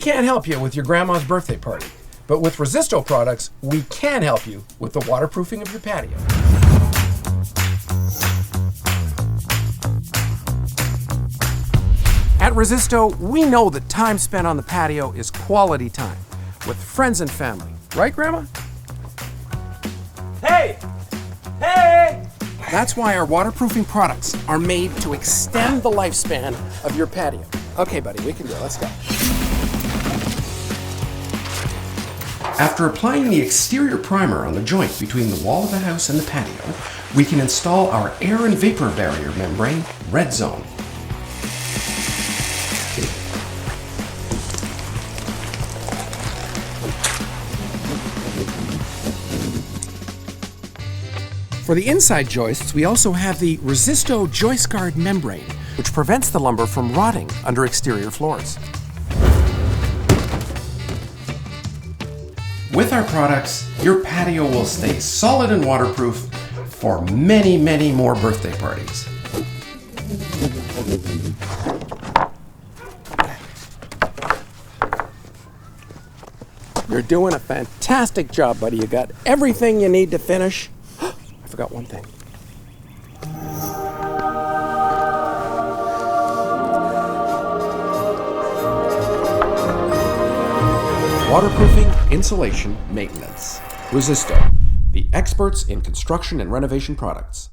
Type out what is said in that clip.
can't help you with your grandma's birthday party, but with Resisto products, we can help you with the waterproofing of your patio. At Resisto, we know that time spent on the patio is quality time with friends and family. Right, Grandma? Hey! Hey! That's why our waterproofing products are made to extend the lifespan of your patio. Okay, buddy, we can do it. Let's go. After applying the exterior primer on the joint between the wall of the house and the patio, we can install our air and vapor barrier membrane, Red Zone. For the inside joists, we also have the RESISTO JOIST GUARD membrane, which prevents the lumber from rotting under exterior floors. With our products, your patio will stay solid and waterproof for many, many more birthday parties. You're doing a fantastic job, buddy. You got everything you need to finish. I forgot one thing. Waterproofing, insulation, maintenance. Resisto, the experts in construction and renovation products.